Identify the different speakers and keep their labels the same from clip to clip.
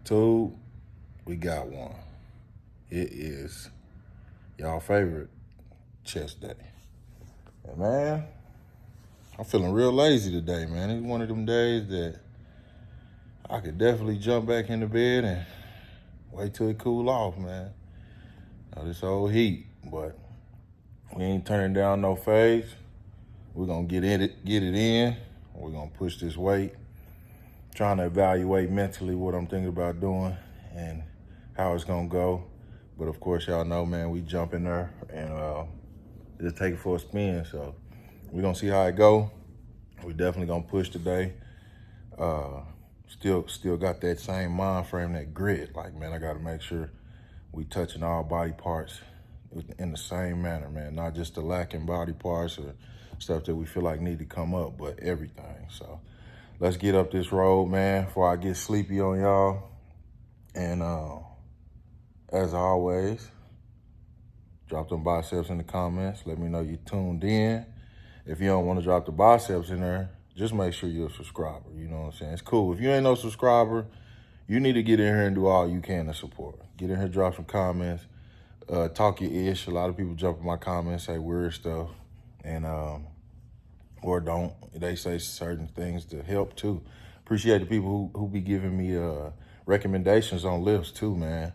Speaker 1: Two, we got one. It is y'all favorite chest day. And man, I'm feeling real lazy today, man. It's one of them days that I could definitely jump back in the bed and wait till it cool off, man. Now this old heat, but we ain't turning down no phase. We're gonna get it in. We're gonna push this weight. Trying to evaluate mentally what I'm thinking about doing and how it's gonna go. But of course, y'all know, man, we jump in there and just take it for a spin. So we're gonna see how it go. We definitely gonna push today. Still got that same mind frame, that grit. Like, man, I gotta make sure we touching all body parts in the same manner, man. Not just the lacking body parts or stuff that we feel like need to come up, but everything. So let's get up this road, man, before I get sleepy on y'all. And as always, drop them biceps in the comments. Let me know you tuned in. If you don't want to drop the biceps in there, just make sure you're a subscriber. You know what I'm saying? It's cool. If you ain't no subscriber, you need to get in here and do all you can to support. Get in here, drop some comments, talk your ish. A lot of people jump in my comments, say weird stuff, and or don't. They say certain things to help too. Appreciate the people who be giving me recommendations on lifts too, man.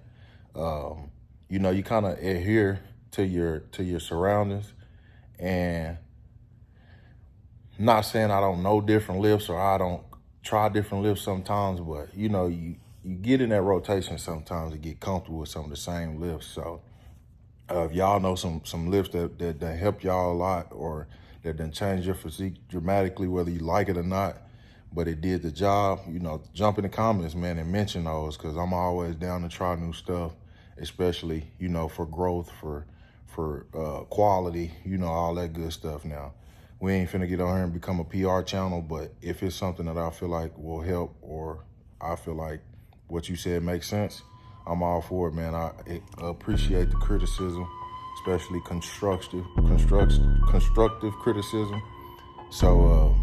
Speaker 1: You know, you kind of adhere to your surroundings, and not saying I don't know different lifts or I don't try different lifts sometimes, but you know, you get in that rotation sometimes to get comfortable with some of the same lifts. So if y'all know some lifts that help y'all a lot or that done change your physique dramatically, whether you like it or not, but it did the job, you know, jump in the comments, man, and mention those, because I'm always down to try new stuff, especially, you know, for growth, for quality, you know, all that good stuff. Now, we ain't finna get on here and become a PR channel, but if it's something that I feel like will help, or I feel like what you said makes sense, I'm all for it, man. I appreciate the criticism, especially constructive criticism. So,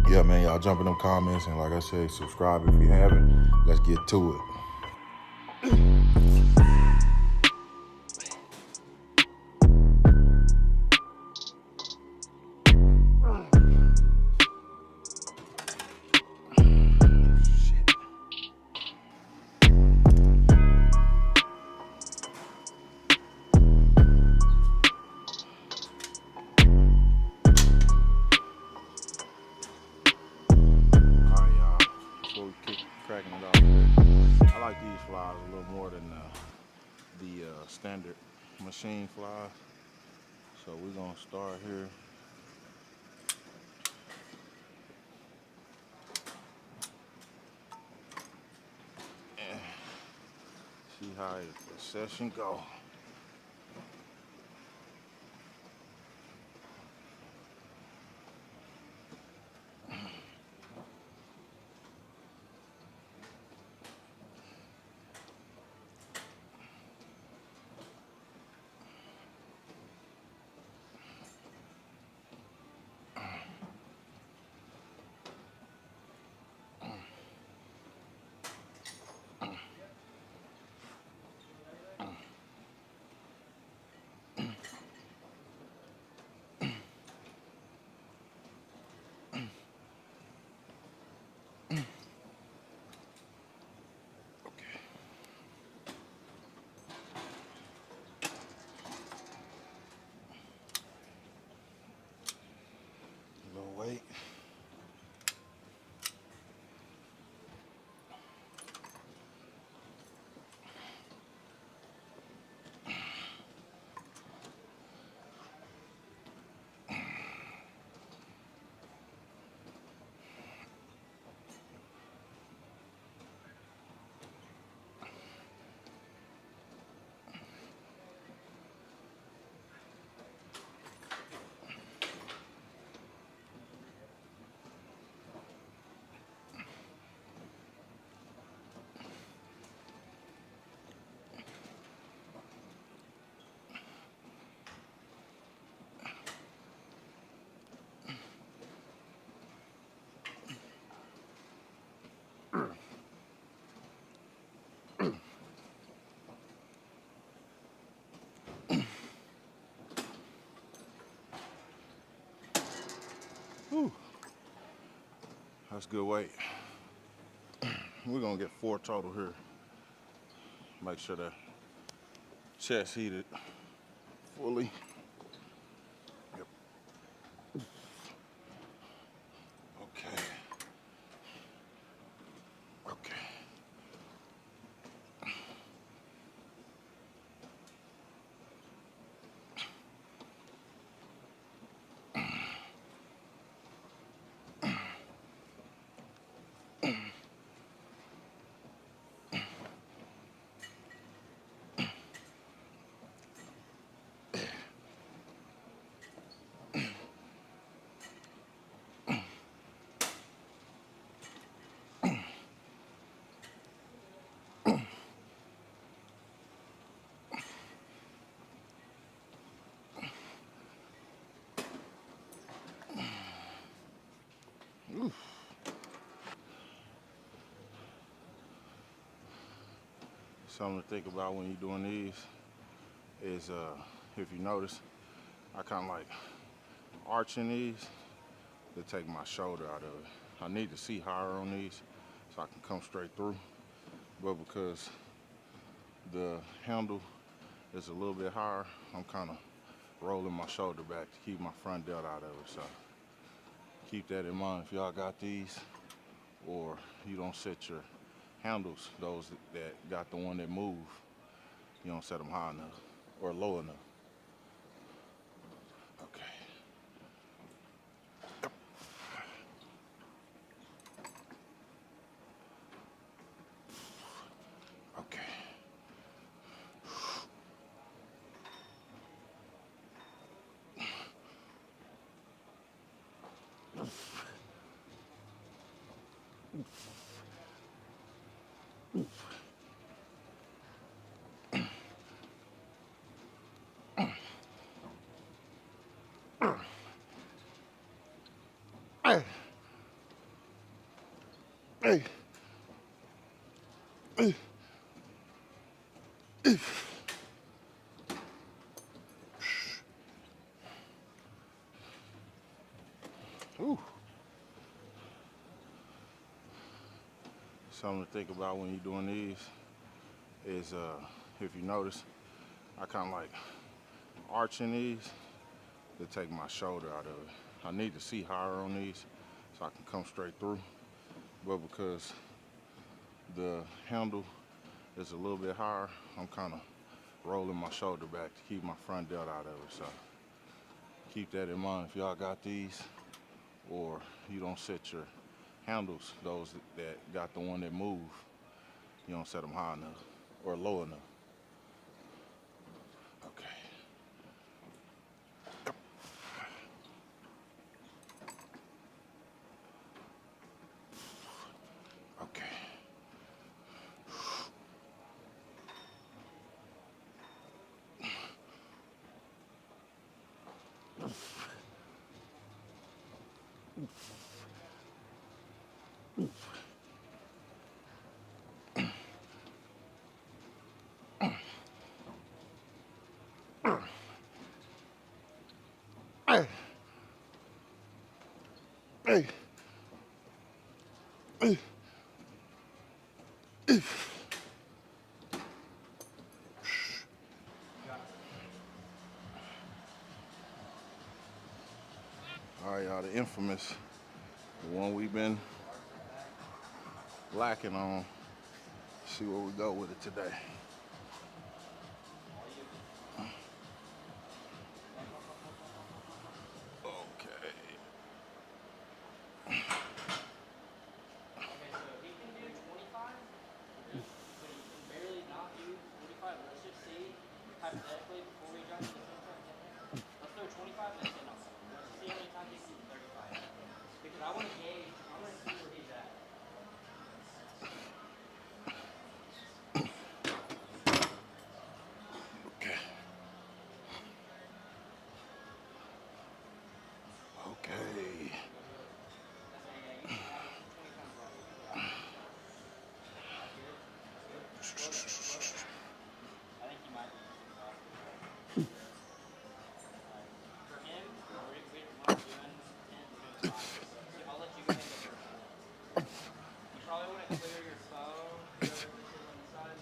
Speaker 1: yeah, man, y'all jump in them comments, and like I said, subscribe if you haven't. Let's get to it. Cracking it off there. I like these flies a little more than the standard machine flies. So we're gonna start here. And see how the session go. That's good weight. We're gonna get 4 total here. Make sure the chest heated fully. Yep. Okay. Okay. Oof. Something to think about when you're doing these is if you notice, I kind of like arching these to take my shoulder out of it. I need to see higher on these so I can come straight through. But because the handle is a little bit higher, I'm kind of rolling my shoulder back to keep my front delt out of it. So keep that in mind if y'all got these, or you don't set your handles, those that got the one that move, you don't set them high enough or low enough. Okay. Okay. Hey. Hey. Hey. Ooh. Something to think about when you're doing these is if you notice, I kind of like arching these to take my shoulder out of it. I need to see higher on these so I can come straight through. But because the handle is a little bit higher, I'm kind of rolling my shoulder back to keep my front delt out of it. So keep that in mind if y'all got these, or you don't set your handles, those that got the one that move, you don't set them high enough or low enough. Okay. Okay. Hey. Hey. Hey. Hey. All right, y'all, the infamous, the one we've been lacking on. See where we go with it today. Okay.
Speaker 2: Okay, so he can do 25, but he can barely not do 45. Let's just see, hypothetically, before we jump into the film truck, let's throw 25 and then 10 on something. Let's see how many times he can do 35. Because I want to gauge, I want to see where he's at.
Speaker 1: Okay. Okay.
Speaker 2: That's yeah, you can have 20 times off. That's good. That's good. Close. Close. I think he might be just off.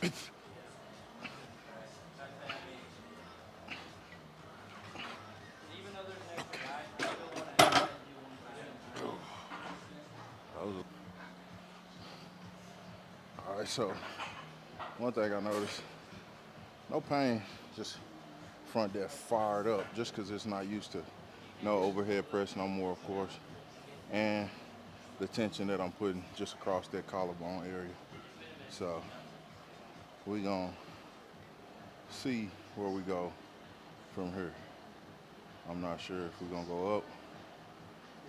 Speaker 2: Even though there's an extra guy, you still want to go ahead and do one time.
Speaker 1: All right, so one thing I noticed, no pain, just front deck fired up, just because it's not used to no overhead press no more, of course, and the tension that I'm putting just across that collarbone area. So we gonna see where we go from here. I'm not sure if we're gonna go up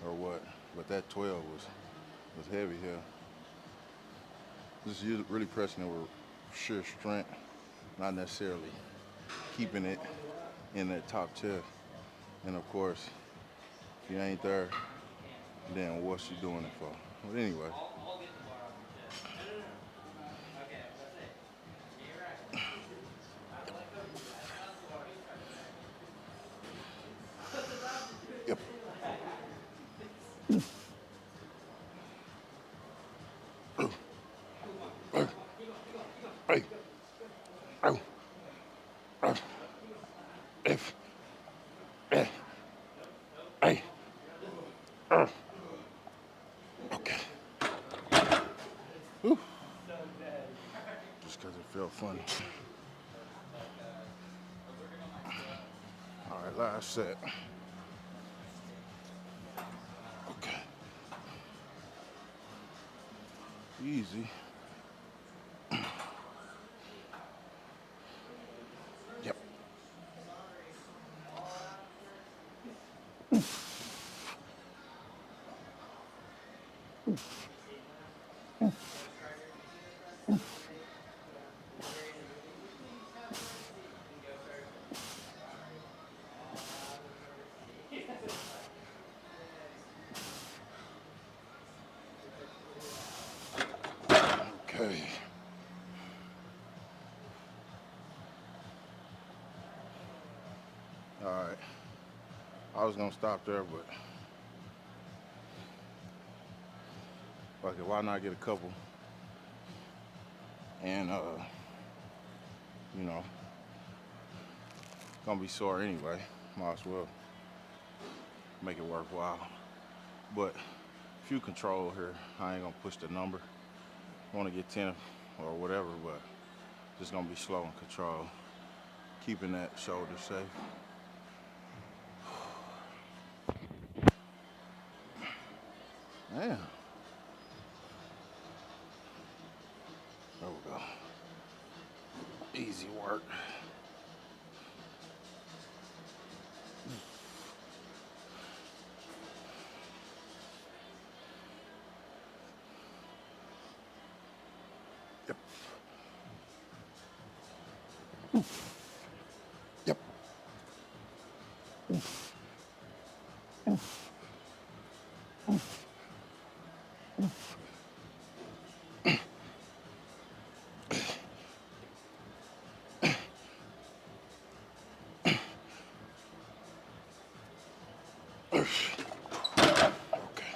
Speaker 1: or what, but that 12 was heavy here. Just really pressing it with sheer strength, not necessarily keeping it in that top chest. And of course, if you ain't there, then what's you doing it for? But anyway.
Speaker 2: I'll get the bar off your chest. No. Okay, that's it. You're right. I don't like cookies. That's the bar. He's trying to back. What's it about to do?
Speaker 1: Yep. Hey. Oh. If. Hey. Okay. Whew. Just because it felt funny. All right, last set. Okay. Easy. Yep. Okay. All right. I was gonna stop there, but fuck it, why not get a couple? And you know, gonna be sore anyway. Might as well make it worthwhile. But if you control here, I ain't gonna push the number. I wanna get 10 or whatever, but just gonna be slow and control. Keeping that shoulder safe. Man. There we go. Easy work. Yep. Yep. Okay.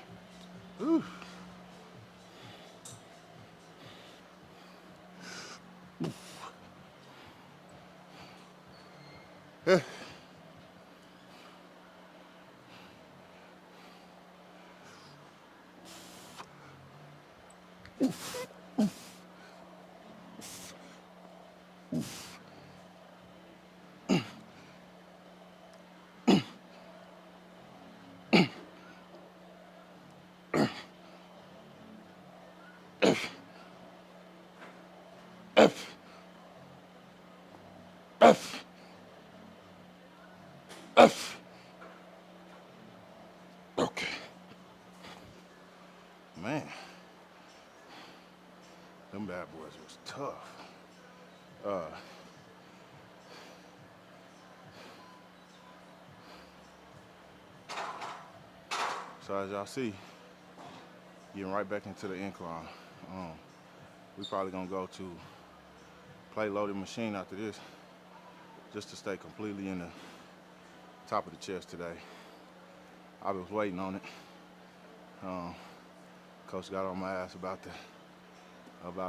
Speaker 1: Whew. Eh. F. F. F. Okay. Man. Them bad boys was tough. So as y'all see, getting right back into the incline. We probably gonna go to plate loaded machine after this, just to stay completely in the top of the chest today. I was waiting on it. Coach got on my ass about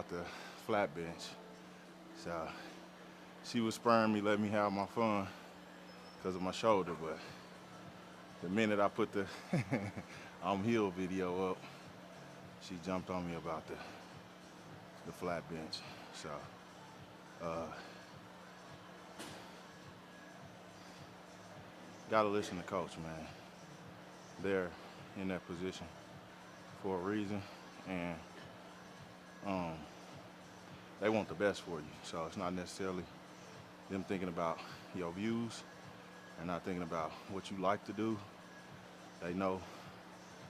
Speaker 1: the flat bench,
Speaker 3: So she was spurring me, let me have my fun because of my shoulder. But the minute I put the I'm healed video up, she jumped on me about the flat bench. So gotta listen to coach, man. They're in that position for a reason, and they want the best for you. So it's not necessarily them thinking about your views. They're not thinking about what you like to do. They know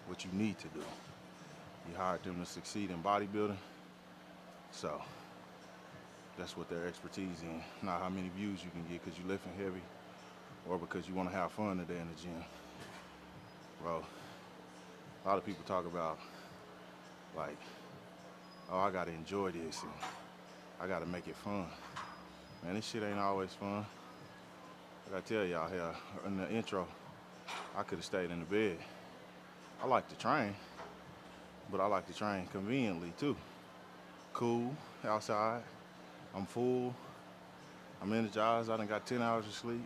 Speaker 3: what you need to do. You hired them to succeed in bodybuilding, so that's what their expertise in. Not how many views you can get because you're lifting heavy or because you want to have fun today in the gym. Bro, a lot of people talk about like, oh, I gotta enjoy this and I gotta make it fun. Man, this shit ain't always fun. I gotta tell y'all here in the intro, I could have stayed in the bed. I like to train, but I like to train conveniently too. Cool, outside, I'm full, I'm energized, I done got 10 hours of sleep,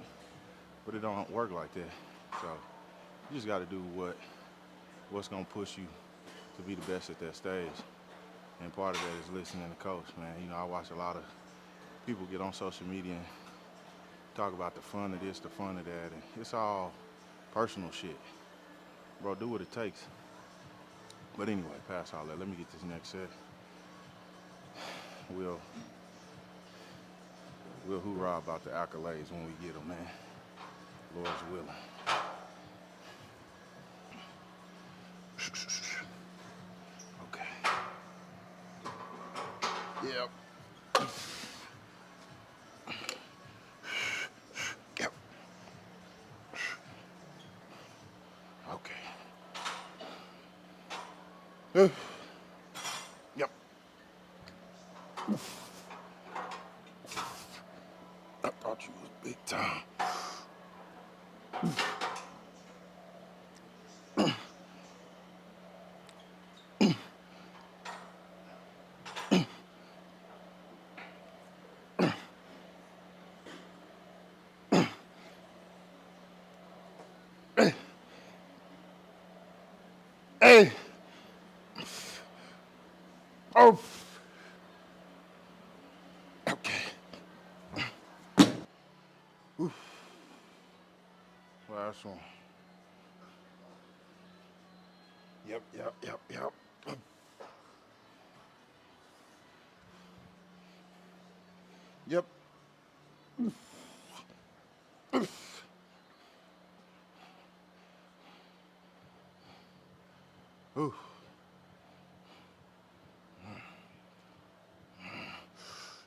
Speaker 3: but it don't work like that. So you just gotta do what's gonna push you to be the best at that stage. And part of that is listening to coach, man. You know, I watch a lot of people get on social media and talk about the fun of this, the fun of that, and it's all personal shit. Bro, do what it takes. But anyway, past all that, let me get this next set. We'll hoorah about the accolades when we get them, man. Lord's willing. Okay. Yep. Yep. Okay. Yep. I thought you was big time. Hey. Oh. Okay. Last one. Yep. Yep. Ooh.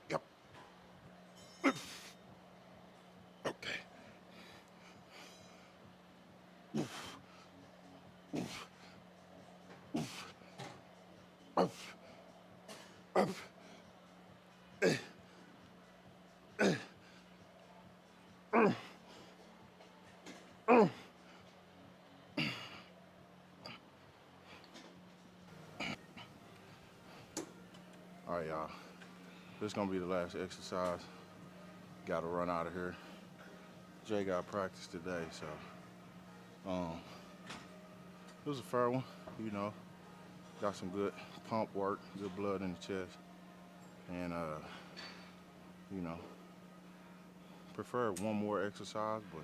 Speaker 3: Yep. Okay. All right, y'all. This is gonna be the last exercise. Gotta run out of here. Jay got practice today, so it was a fair one, you know. Got some good pump work, good blood in the chest, and you know, prefer one more exercise, but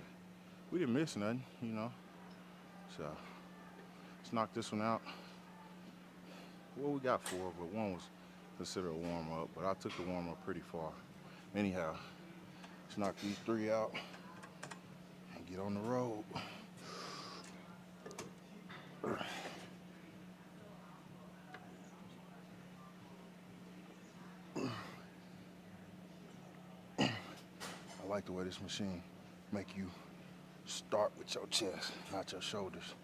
Speaker 3: we didn't miss nothing, you know. So let's knock this one out. Well, we got 4, but one was considered a warm up, but I took the warm up pretty far. Anyhow, let's knock these 3 out and get on the road. I like the way this machine make you start with your chest, not your shoulders.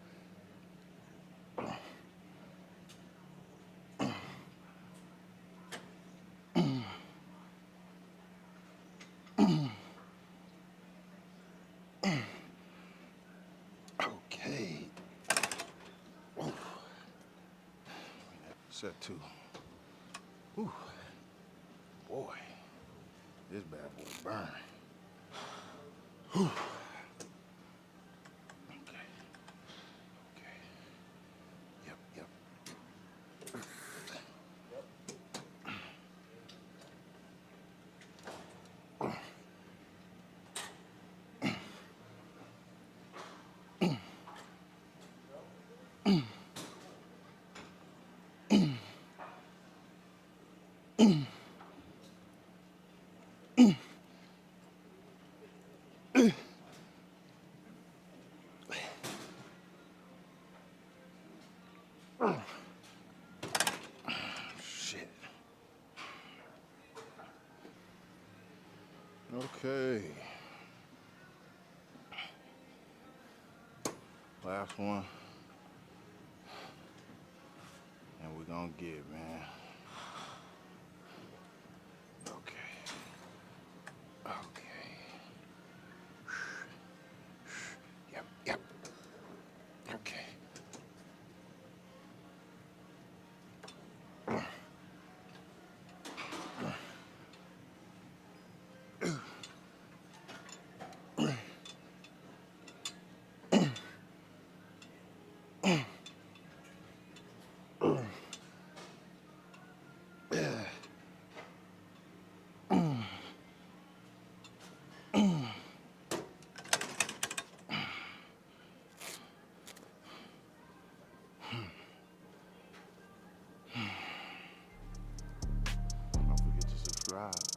Speaker 3: Okay. Set 2. Ooh, boy. This bad boy burn. Whew. Okay. Okay. Yep, yep. Shit. Okay. Last one. And we're gonna get, man. Okay. Okay. Yep, yep. Okay. Don't forget to subscribe.